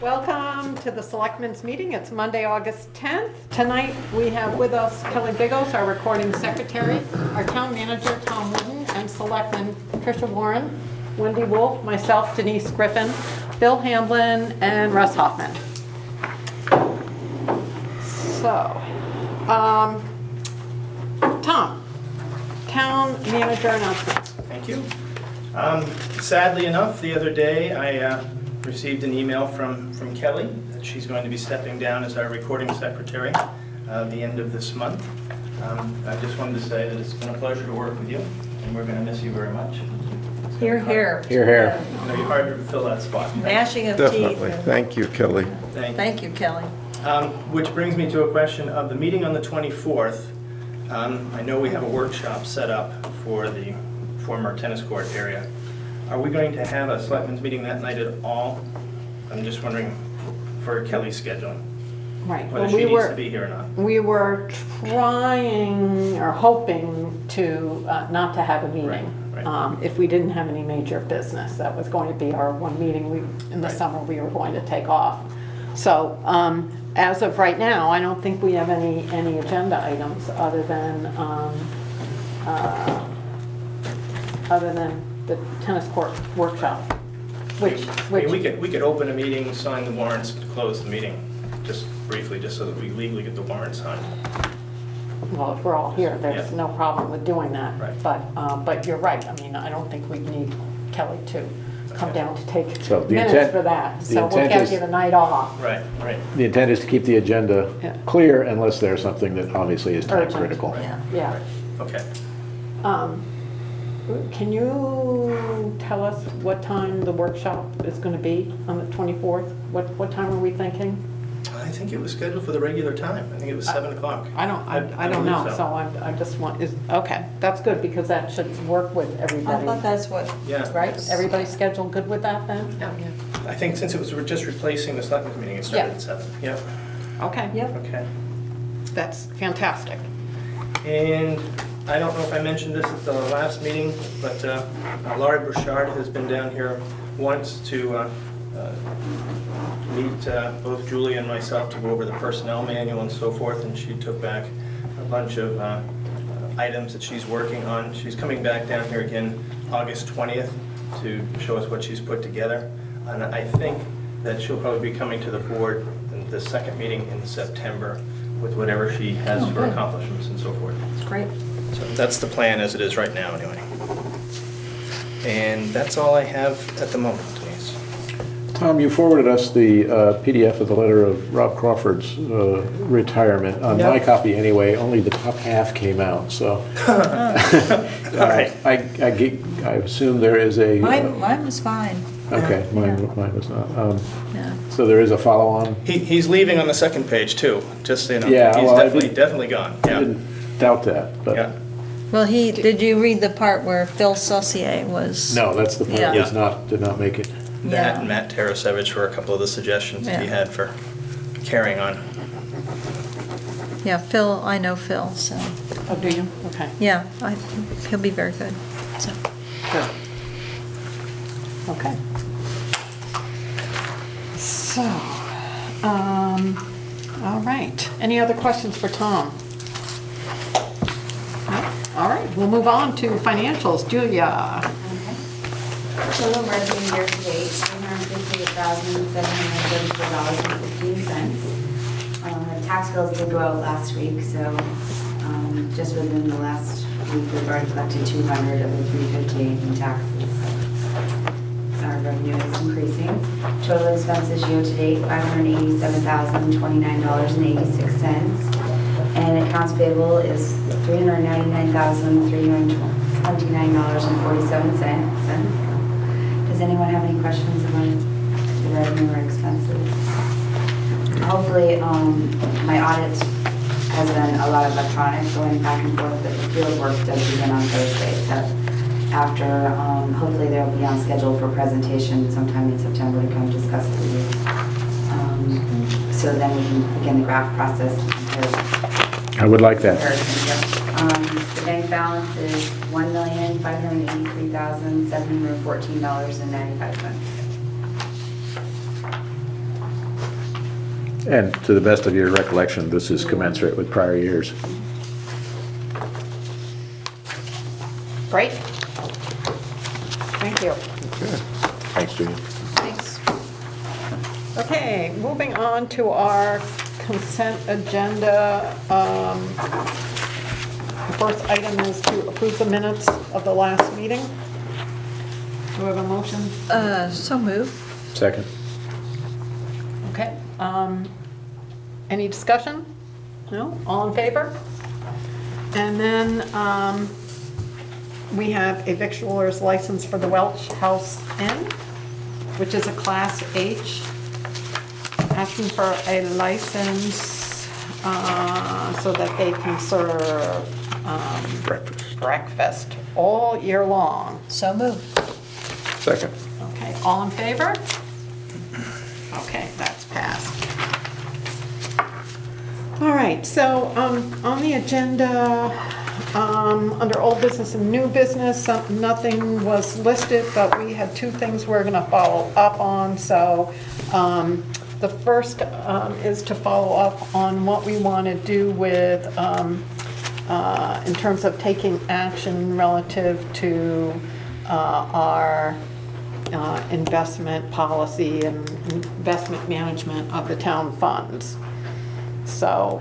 Welcome to the Selectmen's meeting. It's Monday, August 10th. Tonight we have with us Kelly Bigos, our recording secretary, our town manager, Tom Wooden, and Selectmen Tricia Warren, Wendy Wolf, myself, Denise Griffin, Bill Hamblin, and Russ Hoffman. So, Tom, town manager announcements. Thank you. Sadly enough, the other day I received an email from Kelly that she's going to be stepping down as our recording secretary the end of this month. I just wanted to say that it's been a pleasure to work with you, and we're going to miss you very much. Hear, hear. Hear, hear. It's going to be hard to fill that spot. Gnashing of Definitely. teeth. Thank you, Kelly. Thank you, Kelly. Which brings me to a question of the meeting on the 24th. I know we have a workshop set up for the former tennis court area. Are we going to have a selectmen's meeting that night at all? I'm just wondering for Kelly's scheduling, Right. whether she needs to be here or not. We were trying or hoping to not to have a meeting. Right. If we didn't have any major business. That was going to be our one meeting in the Right. summer we were going to take off. So as of right now, I don't think we have any agenda items other than the tennis court workshop, which We could open a meeting, sign the warrants, close the meeting, just briefly, just so that we legally get the warrants signed. well, if we're all here, there's Yeah. no problem with doing that. Right. But you're right. I mean, I don't think we need Kelly to come Okay. down to take So the minutes intent- for that. the So we'll intent give is- you the night off. Right, right. The intent is to keep the agenda Yeah. clear unless there's something that obviously is time Urgent. critical. Yeah. Yeah. Okay. Can you tell us what time the workshop is going to be on the 24th? What time are we thinking? I think it was scheduled for the regular time. I think it was 7 o'clock. I don't know, so I just want, okay, that's good because that should work with I everybody. thought that's what, Yeah. Right? Everybody's schedule good with that then? I think since it was, we're just replacing the selectmen's meeting, it started Yeah. at 7. Yep. Okay. yep. Okay. That's fantastic. And I don't know if I mentioned this at the last meeting, but Laurie Bouchard has been down here once to meet both Julie and myself to go over the personnel manual and so forth, and she took back a bunch of items that she's working on. She's coming back down here again August 20th to show us what she's put together. And I think that she'll probably be coming to the board in the second meeting in September with whatever she has for good. accomplishments and so forth. It's great. So that's the plan as it is right now, anyway. And that's all I have at the moment, Denise. Tom, you forwarded us the PDF of the letter of Rob Crawford's retirement. On my Yep. copy anyway, only the top half came out, so. All right. I assume there is a. Mine was fine. Okay, mine Yeah. was not. Yeah. So there is a follow-on? He's leaving on the second page, too, just so you know. Yeah, He's well, I definitely, didn't- definitely gone, I yeah. didn't doubt that, but. Yeah. Well, did you read the part where Phil Saucier was? No, that's the part Yeah. that did not make it. That Yeah. and Matt Tarasevich were a couple of the suggestions that he Yeah. had for carrying on. Yeah, Phil, I know Phil, so, Oh, do you? Okay. yeah, he'll be very good, so. Good. Okay. So, all right. Any other questions for Tom? No? All right, we'll move on to financials. Julia. Total revenue year to date, $358,734.15. Tax bills did go out last week, so just within the last week, we've already collected 200 of the 358 in taxes. Our revenue is increasing. Total expenses year to date, $587,029.86. And accounts payable is $399,329.47. Does anyone have any questions about the revenue or expenses? Hopefully, my audit has been a lot of electronic going back and forth, but the field work does begin on Thursday. So after, hopefully they'll be on schedule for presentation sometime in September to come discuss it with you. So then we can begin the graph process. I would like that. The bank balance is $1,583,714.95. And to the best of your recollection, this is commensurate with prior years. Great. Thank you. Thanks, Judy. Thanks. Okay, moving on to our consent agenda. The first item is to approve the minutes of the last meeting. Do we have a motion? So move. Second. Okay. Any discussion? No? All in favor? And then we have a victualler's license for the Welch House Inn, which is a Class H. Asking for a license so that they can serve breakfast all year long. So move. Second. Okay, all in favor? Okay, that's passed. All right, so on the agenda, under old business and new business, nothing was listed, but we had two things we're gonna follow up on. So the first is to follow up on what we want to do with, in terms of taking action relative to our investment policy and investment management of the town funds. So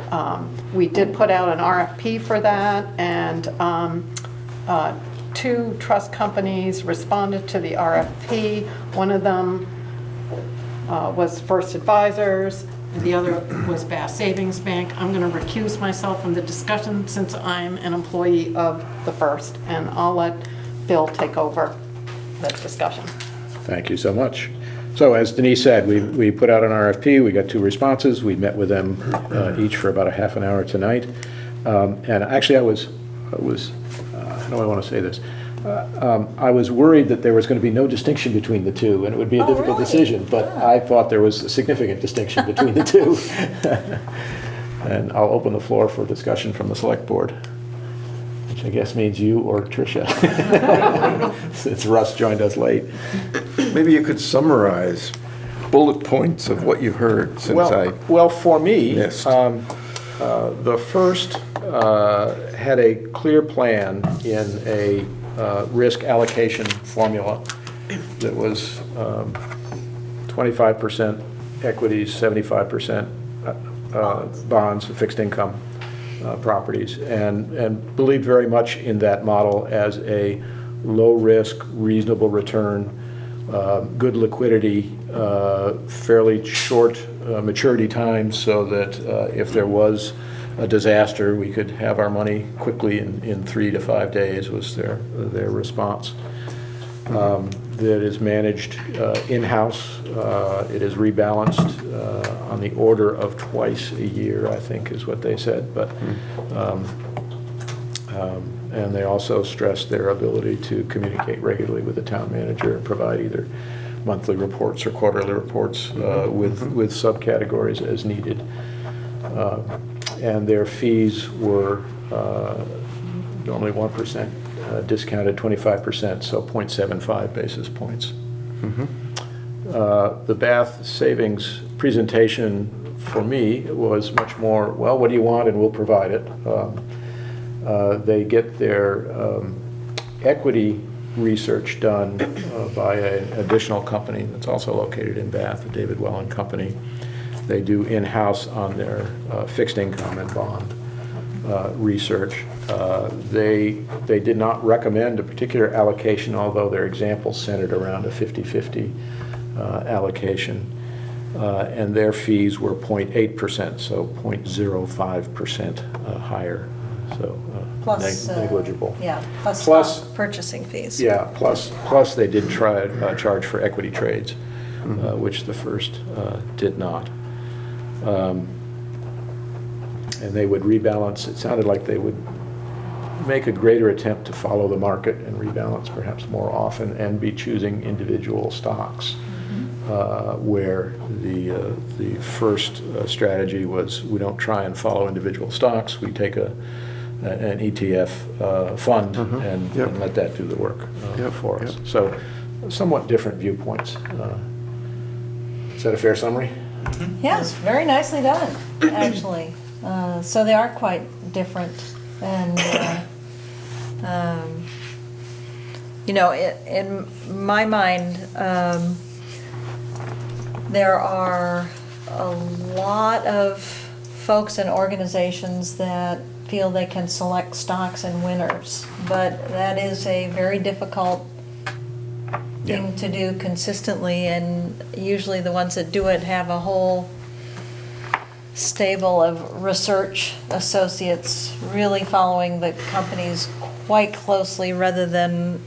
we did put out an RFP for that, and two trust companies responded to the RFP. One of them was First Advisors, and the other was Bass Savings Bank. I'm going to recuse myself from the discussion since I'm an employee of the First, and I'll let Bill take over that discussion. Thank you so much. So as Denise said, we put out an RFP, we got two responses, we met with them each for about a half an hour tonight. And actually I was how do I want to say this? I was worried that there was going to be no distinction between the two, and it would be a difficult really? decision, but I thought there was a significant distinction between the two. And I'll open the floor for discussion from the select board, which I guess means you or Tricia, since Russ joined us late. Maybe you could summarize bullet points of what you've heard since I Well, for me, missed. the first had a clear plan in a risk allocation formula that was 25% equities, 75% bonds, fixed income properties, and believed very much in that model as a low risk, reasonable return, good liquidity, fairly short maturity time, so that if there was a disaster, we could have our money quickly in 3 to 5 days was their response. That is managed in-house. It is rebalanced on the order of twice a year, I think is what they said. But and they also stressed their ability to communicate regularly with the town manager and provide either monthly reports or quarterly reports with subcategories as needed. And their fees were normally 1%, discounted 25%, so 0.75 basis points. The Bath Savings presentation for me was much more, well, what do you want, and we'll provide it. They get their equity research done by an additional company that's also located in Bath, the David Well and Company. They do in-house on their fixed income and bond research. They did not recommend a particular allocation, although their examples centered around a 50-50 allocation. And their fees were 0.8%, so 0.05% higher, so Plus, negligible. Yeah, plus purchasing fees. Yeah, plus they did try charge for equity trades, which the First did not. And they would rebalance. It sounded like they would make a greater attempt to follow the market and rebalance perhaps more often, and be choosing individual stocks, where the First strategy was, we don't try and follow individual stocks, we take an ETF fund and let that do the work for us. So somewhat different viewpoints. Is that a fair summary? Yes, very nicely done, actually. So they are quite different, and, you know, in my mind, there are a lot of folks and organizations that feel they can select stocks and winners, but that is a very difficult thing to do consistently, and usually the ones that do it have a whole stable of research associates really following the companies quite closely rather than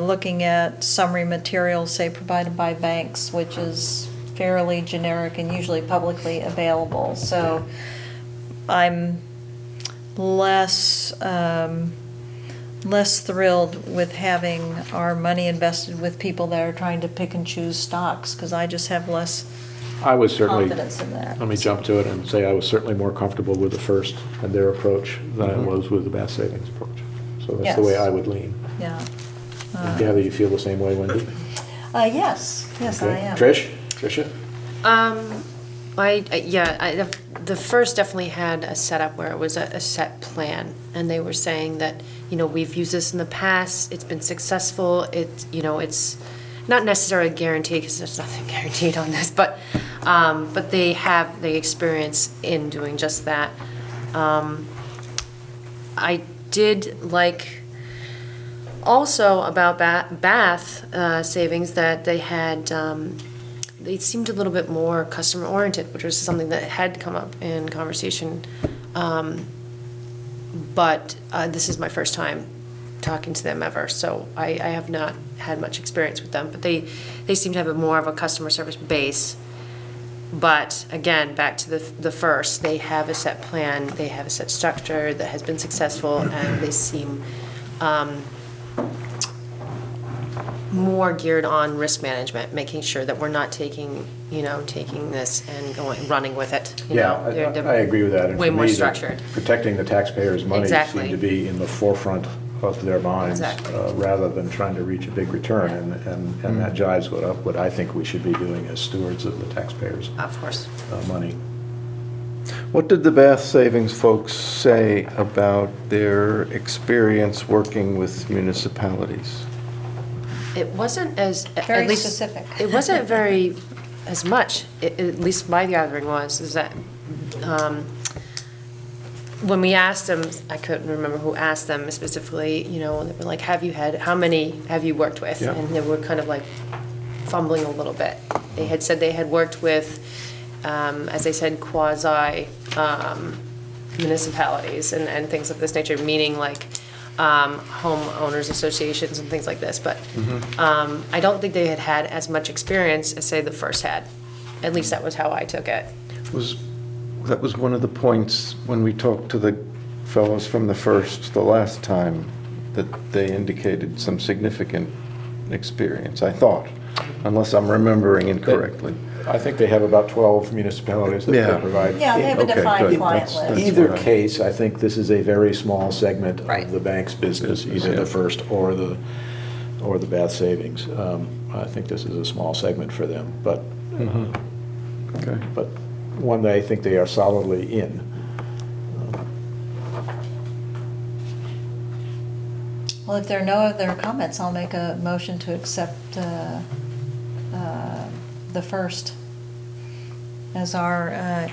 looking at summary materials, say, provided by banks, which is fairly generic and usually publicly available. So I'm less thrilled with having our money invested with people that are trying to pick and choose stocks, because I just have less I was certainly, confidence in that. let me jump to it and say I was certainly more comfortable with the first and their approach than I was with the Bath Savings approach. So that's the way Yes. I would lean. Yeah. I gather you feel the same way, Wendy? Yes, I Okay. am. Tricia? The first definitely had a setup where it was a set plan, and they were saying that, you know, we've used this in the past, it's been successful, it's not necessarily guaranteed, because there's nothing guaranteed on this, but they have the experience in doing just that. I did like also about Bath Savings that they had, they seemed a little bit more customer oriented, which was something that had come up in conversation. But this is my first time talking to them ever, so I have not had much experience with them. But they seem to have more of a customer service base. But again, back to the first, they have a set plan, they have a set structure that has been successful, and they seem more geared on risk management, making sure that we're not taking this and running with it. I agree with that. And way for more me, structured. Protecting the taxpayers' money Exactly. seemed to be in the forefront of their minds, Exactly. rather than trying to reach a big return. And that jives with what I think we should be doing as stewards of the taxpayers' Of course. money. What did the Bath Savings folks say about their experience working with municipalities? It wasn't as, Very at least, specific. It wasn't very, as much, at least my gathering is that, when we asked them, I couldn't remember who asked them specifically, they were like, how many have you worked with? Yeah. And they were kind of like fumbling a little bit. They had said they had worked with, as they said, quasi municipalities and things of this nature, meaning like homeowners associations and things like this. But I don't think they had as much experience as, say, the first had. At least that was how I took it. That was one of the points when we talked to the fellows from the first, the last time, that they indicated some significant experience, I thought, unless I'm remembering incorrectly. I think they have about 12 municipalities that they Yeah. provide. Yeah, they have a Okay, defined good. client That's- list. Either what I- case, I think this is a very small segment Right. of the bank's business, Business, either yeah. the first or the Bath Savings. I think this is a small segment for them, but Okay. but one that I think they are solidly in. Well, if there are no other comments, I'll make a motion to accept the first as our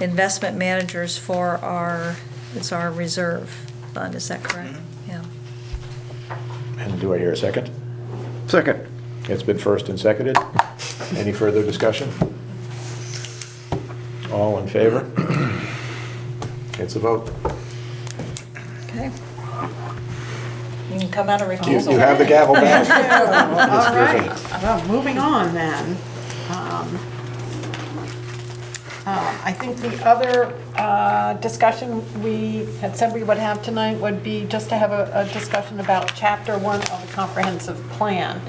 investment managers for it's our reserve fund, is that correct? Yeah. And do I hear a second? Second. It's been first and seconded. Any further discussion? All in favor? It's a vote. Okay. You can come out of You recusal. you have the gavel back. All Griffin. right, well, moving on then. I think the other discussion we had said we would have tonight would be just to have a discussion about Chapter 1 of the Comprehensive Plan,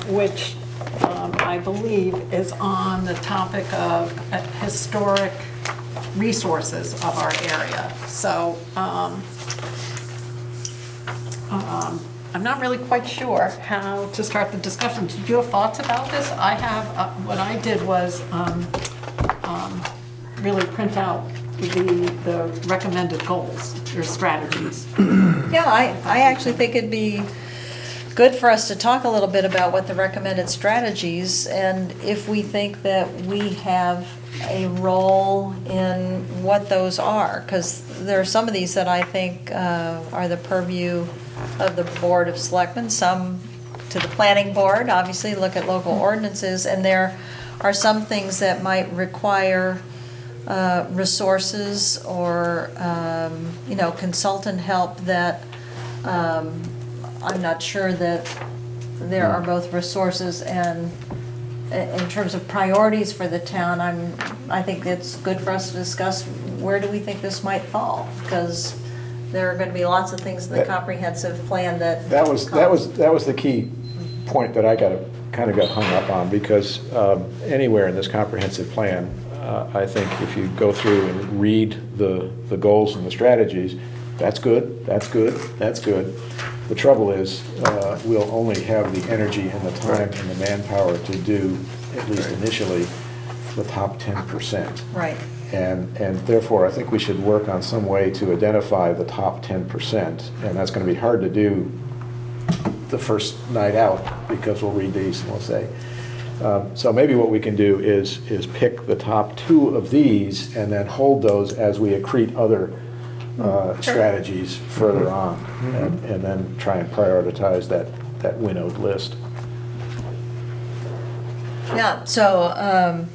which I believe is on the topic of historic resources of our area. So I'm not really quite sure how to start the discussion. Did you have thoughts about this? I have, what I did was really print out the recommended goals or strategies. Yeah, I actually think it'd be good for us to talk a little bit about what the recommended strategies, and if we think that we have a role in what those are, because there are some of these that I think are the purview of the Board of Selectmen, some to the Planning Board, obviously, look at local ordinances, and there are some things that might require resources or, consultant help that I'm not sure that there are both resources and in terms of priorities for the town, I think it's good for us to discuss where do we think this might fall, because there are going to be lots of things in the comprehensive plan That was the key point that I kind of got hung up on, because anywhere in this comprehensive plan, I think if you go through and read the goals and the strategies, that's good, that's good, that's good. The trouble is, we'll only have the energy and the time and the manpower to do, at least initially, the top 10%. Right. And therefore, I think we should work on some way to identify the top 10%, and that's going to be hard to do the first night out, because we'll read these and we'll say. So maybe what we can do is pick the top 2 of these and then hold those as we accrete other strategies further on, and then try and prioritize that winnowed list. Yeah, so, I'm...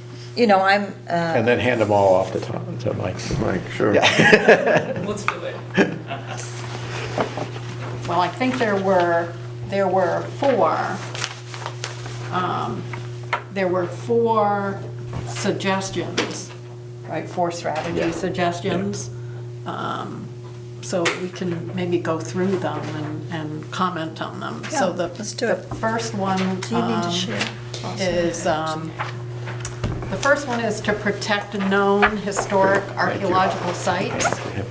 And then hand them all off to Mike. Mike, sure. Let's do it. Well, I think there were 4 suggestions, right? 4 strategy suggestions. So we can maybe go through them and comment on them. Yeah, So let's do it. The first one Do you need to share? is the first one is to protect known historic archaeological sites. I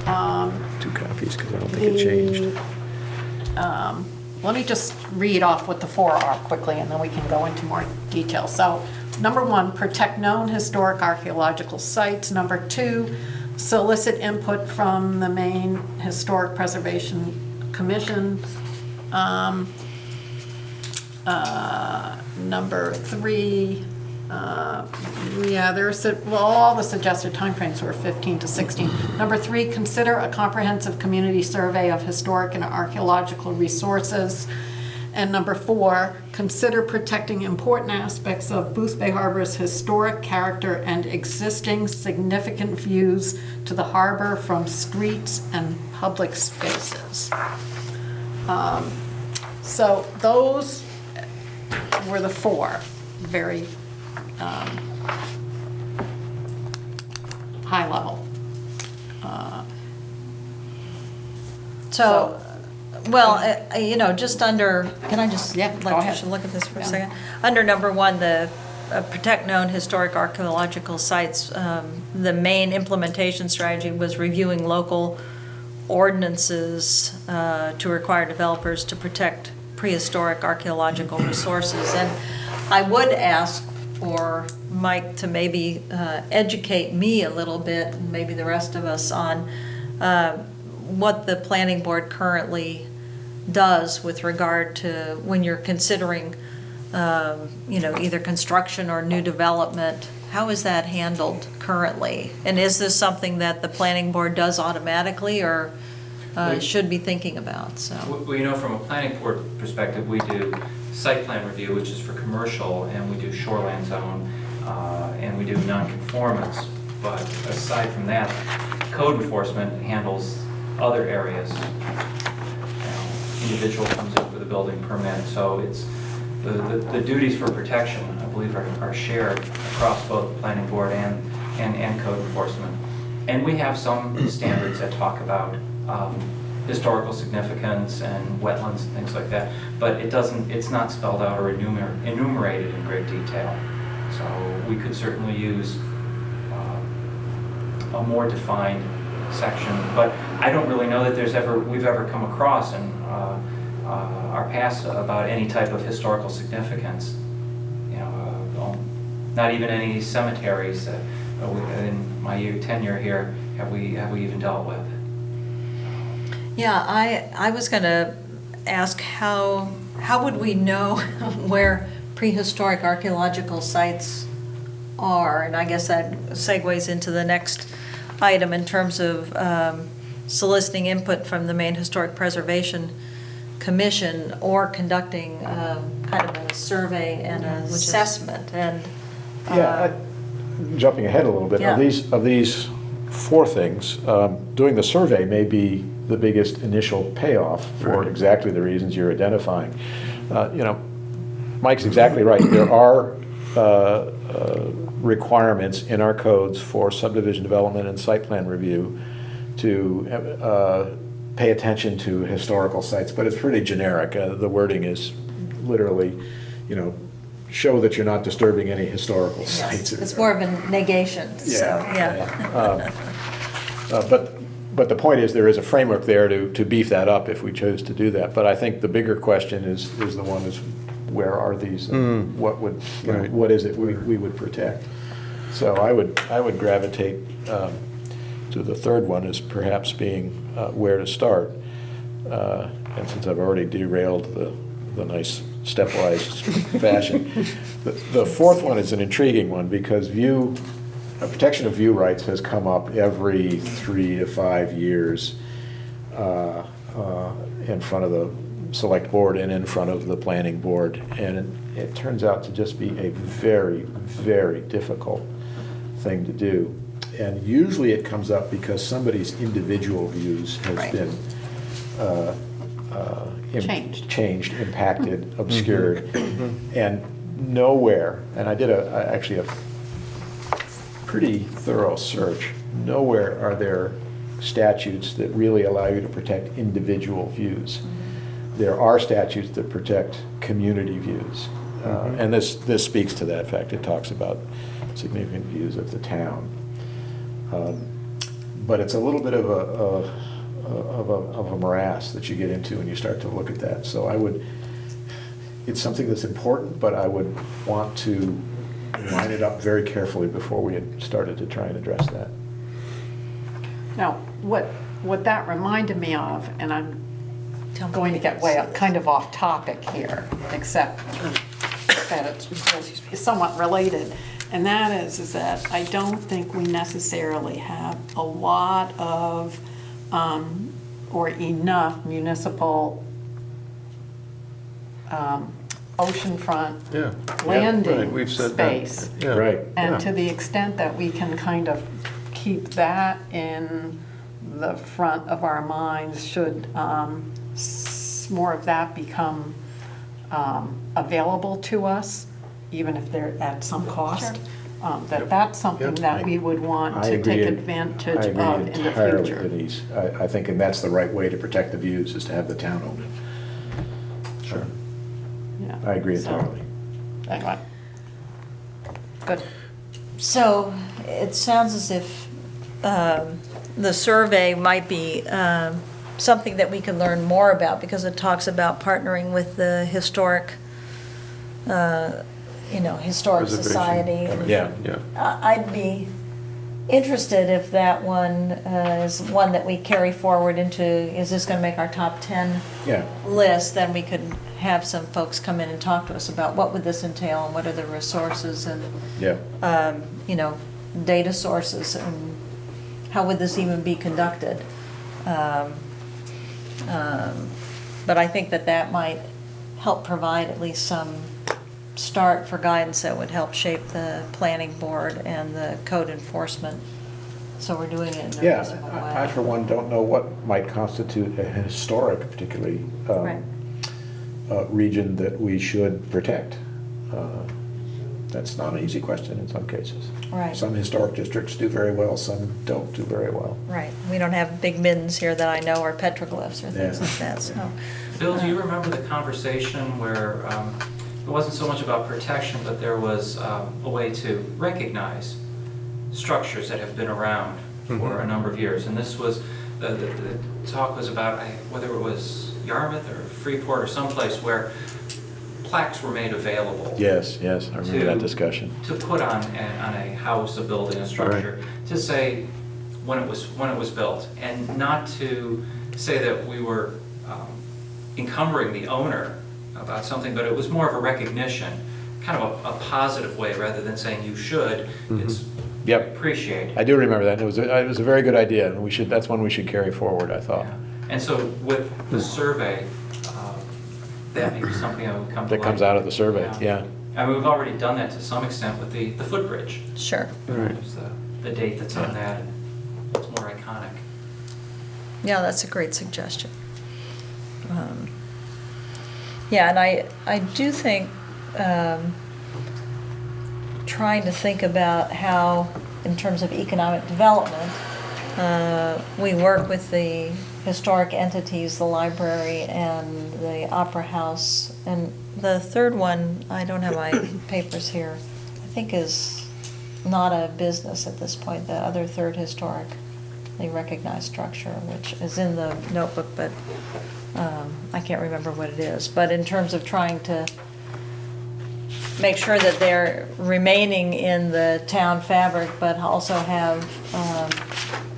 have 2 copies because I don't think it changed. Let me just read off what the 4 are quickly, and then we can go into more detail. So, number 1, protect known historic archaeological sites. Number 2, solicit input from the Maine Historic Preservation Commission. Number 3, all the suggested timeframes were 15 to 16. Number 3, consider a comprehensive community survey of historic and archaeological resources. And number 4, consider protecting important aspects of Booth Bay Harbor's historic character and existing significant views to the harbor from streets and public spaces. So those were the 4 very high level. Just under, can I just Yeah, go let ahead. you look at this for a Yeah. second? Under number 1, the protect known historic archaeological sites, the main implementation strategy was reviewing local ordinances to require developers to protect prehistoric archaeological resources. And I would ask for Mike to maybe educate me a little bit, and maybe the rest of us, on what the planning board currently does with regard to when you're considering, either construction or new development. How is that handled currently? And is this something that the planning board does automatically, or should be thinking about? So. Well, from a planning board perspective, we do site plan review, which is for commercial, and we do shoreline zone, and we do non-conformance. But aside from that, code enforcement handles other areas. Individual comes in with a building permit, so it's the duties for protection, I believe, are shared across both the planning board and code enforcement. And we have some standards that talk about historical significance and wetlands and things like that, but it's not spelled out or enumerated in great detail. So we could certainly use a more defined section, but I don't really know that we've ever come across, and our past about any type of historical significance. You know, not even any cemeteries that in my tenure here have we even dealt with. Yeah, I was going to ask how would we know where prehistoric archaeological sites are? And I guess that segues into the next item in terms of soliciting input from the Maine Historic Preservation Commission or conducting kind of a survey and an assessment. And Jumping ahead a little bit, Yeah. of these four things, doing the survey may be the biggest initial payoff for Right. exactly the reasons you're identifying. You know, Mike's exactly right. There are requirements in our codes for subdivision development and site plan review to pay attention to historical sites, but it's pretty generic. The wording is literally, you know, show that you're not disturbing any historical sites. it's more of a negation, so, yeah. But the point is, there is a framework there to beef that up if we chose to do that. But I think the bigger question is the one is, where are these? And what would, you know, Right. what is it we would protect? So I would gravitate to the third one as perhaps being where to start. And since I've already derailed the nice stepwise fashion, the fourth one is an intriguing one because protection of view rights has come up every 3 to 5 years in front of the select board and in front of the planning board. And it turns out to just be a very, very difficult thing to do. And usually it comes up because somebody's individual views has Right. been Changed. impacted, obscured. And nowhere, and I did actually a pretty thorough search, nowhere are there statutes that really allow you to protect individual views. There are statutes that protect community views. And this speaks to that fact. It talks about significant views of the town. But it's a little bit of a morass that you get into when you start to look at that. So it's something that's important, but I would want to line it up very carefully before we had started to try and address that. Now, what that reminded me of, and I'm Tell me going to get what way it up, kind of off topic here, except that it's somewhat related, and that is that I don't think we necessarily have a lot of, or enough municipal oceanfront Yeah. Right, landing we've said that. space. Yeah. Right. And Yeah. to the extent that we can kind of keep that in the front of our minds, should more of that become available to us, even if they're at some cost, that's something Yep. that we would want I to agree. take advantage I of agree in the entirely, future. Denise. I think, and that's the right way to protect the views, is to have the town own it. Sure. Yeah. I agree So, entirely. Anyway. Good. So it sounds as if the survey might be something that we can learn more about, because it talks about partnering with the historic, historic Preservation society. Commission. Yeah. Yeah. I'd be interested if that one is one that we carry forward into, is this going to make our top 10 Yeah. list? Then we could have some folks come in and talk to us about what would this entail and what are the resources and, Yeah. data sources, and how would this even be conducted? But I think that might help provide at least some start for guidance that would help shape the planning board and the code enforcement. So we're doing it in a Yeah, reasonable way. I for one don't know what might constitute a historic, particularly, Right. region that we should protect. That's not an easy question in some cases. Right. Some historic districts do very well, some don't do very well. Right, we don't have big middens here that I know, or petroglyphs or things Yeah. like that, so. Bill, do you remember the conversation where it wasn't so much about protection, but there was a way to recognize structures that have been around for a number of years? And this was, the talk was about whether it was Yarmouth or Freeport or someplace where plaques were made available. Yes, yes, I remember that discussion. To put on a house, a building, a structure, to say when it was built, and not to say that we were encumbering the owner about something, but it was more of a recognition, kind of a positive way, rather than saying you should. It's Yep. appreciate. I do remember that. It was a very good idea, and that's one we should carry forward, I thought. Yeah. And so with the survey, that may be something that would come to That comes light. out of the survey, yeah. I mean, we've already done that to some extent with the footbridge. Sure. Right. There's the date that's on that, and it's more iconic. Yeah, that's a great suggestion. Yeah, and I do think, trying to think about how, in terms of economic development, we work with the historic entities, the library and the opera house. And the third one, I don't have my papers here, I think is not a business at this point, the other third historically recognized structure, which is in the notebook, but I can't remember what it is. But in terms of trying to make sure that they're remaining in the town fabric, but also have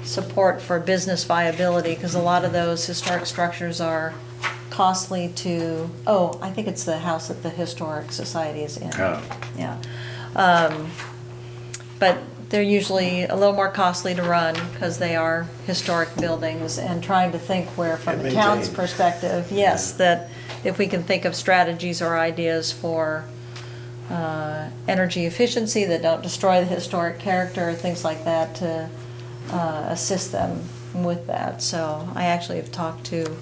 support for business viability, because a lot of those historic structures are costly to, I think it's the house that the Historic Society is in. Oh. Yeah. But they're usually a little more costly to run because they are historic buildings, and trying to think where, from And the town's maintain. perspective, yes, that if we can think of strategies or ideas for energy efficiency that don't destroy the historic character, things like that, to assist them with that. So I actually have talked to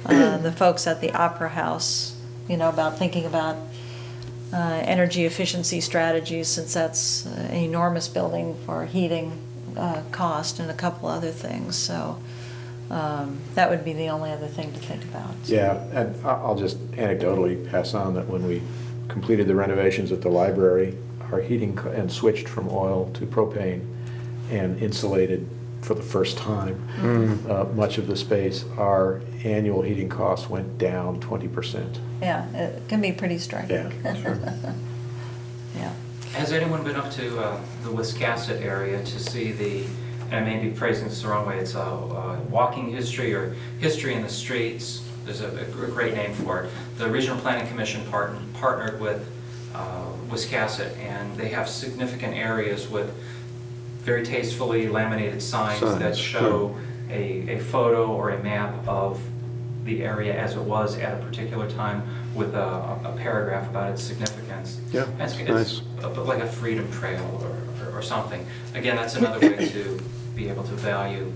the folks at the Opera House, about thinking about energy efficiency strategies, since that's an enormous building for heating cost and a couple other things. So that would be the only other thing to think about. Yeah, and I'll just anecdotally pass on that when we completed the renovations at the library, our heating and switched from oil to propane and insulated for the first time much of the space, our annual heating costs went down 20%. Yeah, it can be pretty striking. Yeah, sure. Yeah. Has anyone been up to the Wiscasset area to see and I may be phrasing this the wrong way, it's walking history or history in the streets? There's a great name for it. The Regional Planning Commission partnered with Wiscasset, and they have significant areas with very tastefully laminated signs that show a photo or a map of the area as it was at a particular time, with a paragraph about its significance. Yeah, it's nice. Like a freedom trail or something. Again, that's another way to be able to value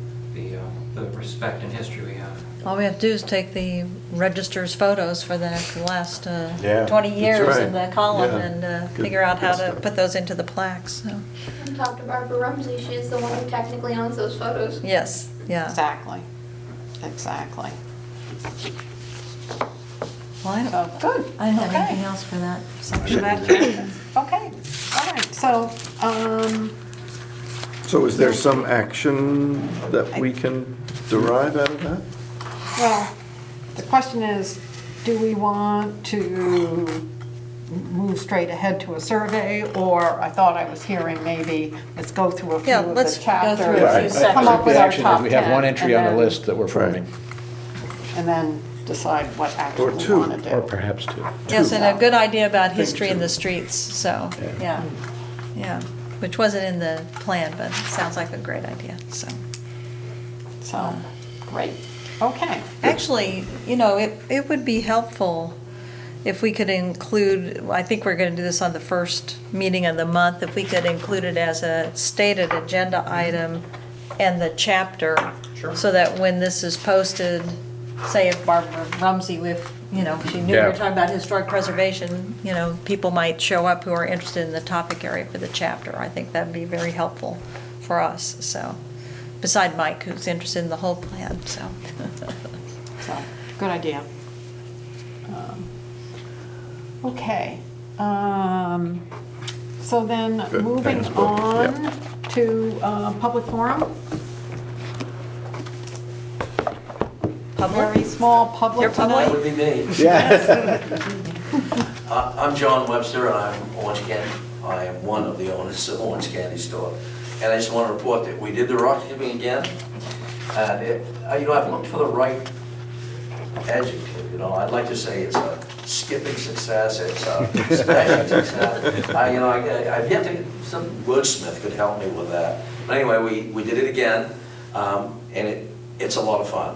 the respect and history we have. All we have to do is take the register's photos for the last Yeah, 20 that's years right. in the column, Yeah. and Good- figure out how good to stuff. put those into the plaques. So, And talk to Barbara Rumsey, she's the one who technically owns those photos. yes, yeah. Exactly. Exactly. Well, I don't, So, good. I don't have Okay. anything else for that section. Okay, all right, so, So is there some action that we can derive out of that? well, the question is, do we want to move straight ahead to a survey, or I thought I was hearing maybe, let's go through a few Yeah, of let's the go chapters. through a few and sections. Come up with The our action is top 10. we have one entry on and the then- list that we're forming, And then decide what action Or we two, want to do. or perhaps two. Yes, and a good idea about Think history in two. the streets, so, Yeah. yeah, which wasn't in the plan, but sounds like a great idea, so. So, great, okay. Actually, it would be helpful if we could include, I think we're going to do this on the first meeting of the month, if we could include it as a stated agenda item and the chapter. Sure. So that when this is posted, say if Barbara Rumsey, if she knew we Yeah. were talking about historic preservation, people might show up who are interested in the topic area for the chapter. I think that'd be very helpful for us, so. Beside Mike, who's interested in the whole plan, so. So, good idea. Okay. So then, Good, moving thanks, Bob. on to public forum. Public? very small public You're public? That would tonight. be me. Yeah. I'm John Webster, and I'm Orange Candy. I am one of the owners of Orange Candy Store. And I just want to report that we did the rock skipping again. And I've looked for the right adjective, I'd like to say it's a skipping success, it's a smashing success. I've yet to, some wordsmith could help me with that. But anyway, we did it again, and it's a lot of fun.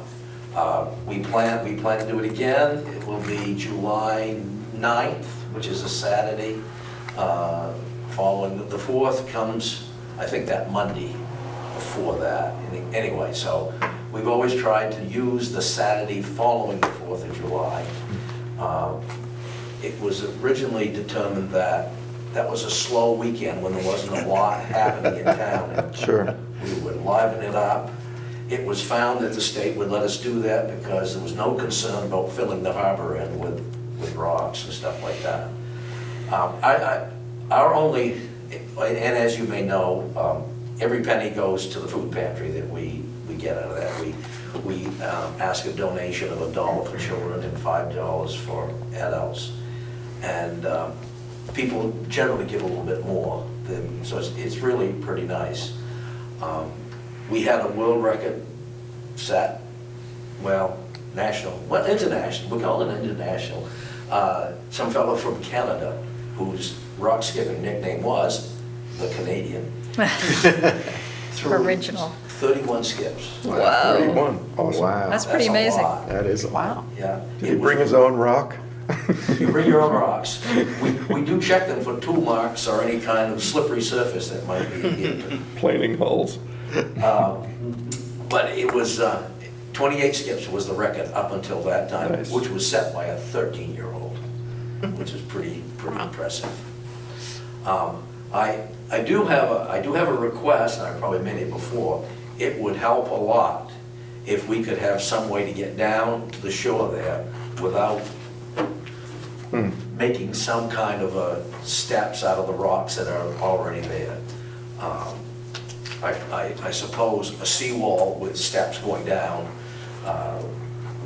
We plan to do it again. It will be July 9th, which is a Saturday. Following the 4th comes, I think, that Monday before that. Anyway, so we've always tried to use the Saturday following the 4th of July. It was originally determined that that was a slow weekend when there wasn't a lot happening in town. And Sure. we would liven it up. It was found that the state would let us do that because there was no concern about filling the harbor in with rocks and stuff like that. Our only, and as you may know, every penny goes to the food pantry that we get out of that. We ask a donation of $1 for children and $5 for adults. And people generally give a little bit more, so it's really pretty nice. We had a world record set, international, we call it international. Some fellow from Canada, whose rock skipping nickname was the Canadian. threw Original. 31 skips. Wow. 31, awesome. Wow. That's pretty a amazing. lot. That is, Wow. Yeah. Did he bring his own rock? You bring your own rocks. We do check them for tool marks or any kind of slippery surface that might be hidden. Planing holes. But it was, 28 skips was the record up until that time, Nice. which was set by a 13-year-old, which is pretty impressive. I do have a request, and I probably made it before. It would help a lot if we could have some way to get down to the shore there without making some kind of steps out of the rocks that are already there. I suppose a seawall with steps going down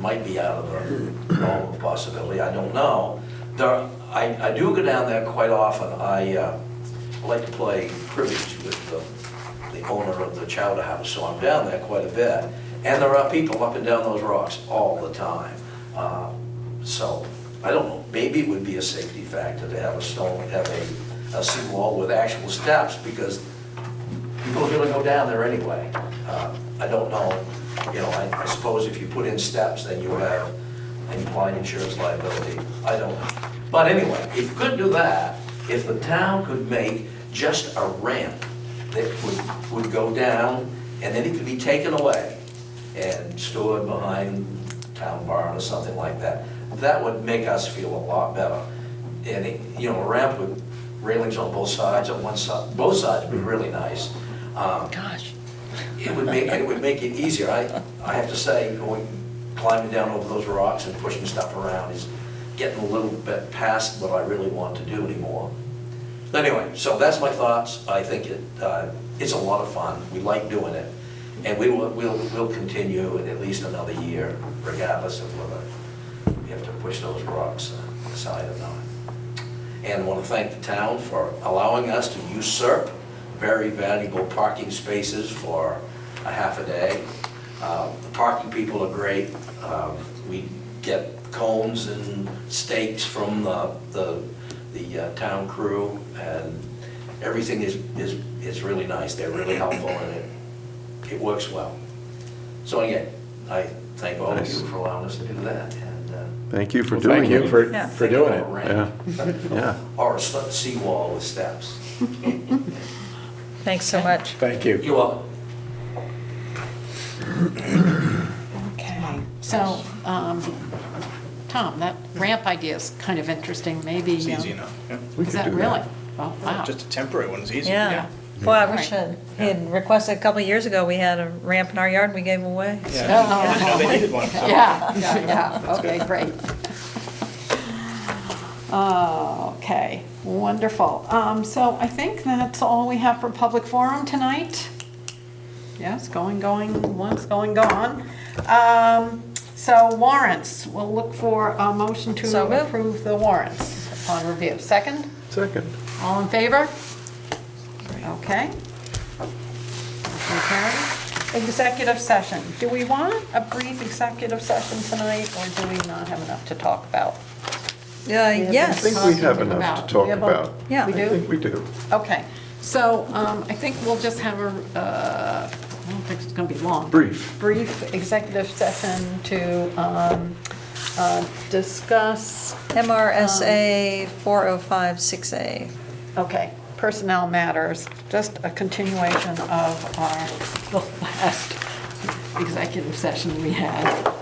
might be out of the realm of possibility, I don't know. I do go down there quite often. I like to play cribbage with the owner of the Chowder House, so I'm down there quite a bit. And there are people up and down those rocks all the time. So, I don't know, maybe it would be a safety factor to have a seawall with actual steps, because people are gonna go down there anyway. I don't know, I suppose if you put in steps, then you have implied insurance liability. I don't know. But anyway, if you could do that, if the town could make just a ramp that would go down, and then it could be taken away and stored behind town barn or something like that, that would make us feel a lot better. And a ramp with railings on both sides, both sides would be really nice. Gosh. It would make it easier. I have to say, climbing down over those rocks and pushing stuff around is getting a little bit past what I really want to do anymore. Anyway, so that's my thoughts. I think it's a lot of fun. We like doing it, and we'll continue at least another year, regardless of whether we have to push those rocks aside or not. And I want to thank the town for allowing us to usurp very valuable parking spaces for a half a day. The parking people are great. We get cones and stakes from the town crew, and everything is really nice. They're really helpful, and it works well. So again, I thank all of you for allowing us to do that. And Thank you for well, doing thank you it. Yeah. for doing it. Yeah. or a seawall with steps. Thanks so much. Thank you. You're welcome. Okay, so, Tom, that ramp idea is kind of interesting, maybe. It's easy enough. Yeah. We Is could that do really? that. Oh, wow. Just a temporary one is easy. Yeah. Boy, I Right. wish he had requested a couple of years ago, we had a ramp in our yard and we gave him away. Yeah. No, they needed one. so- Yeah, okay, great. Okay, wonderful. So I think that's all we have for public forum tonight. Yes, going, once, going, gone. So warrants, we'll look for a motion to So moved. approve the warrants upon review. Second? Second. All in favor? Okay. Motion carried. Executive session. Do we want a brief executive session tonight, or do we not have enough to talk about? I Yes. think we have enough to talk We have a- about. Yeah. We I do? think we do. Okay, so I think we'll just have I don't think it's going to be long. Brief. Brief executive session to discuss, MRSA 4056A. okay, personnel matters, just a continuation of the last executive session we had.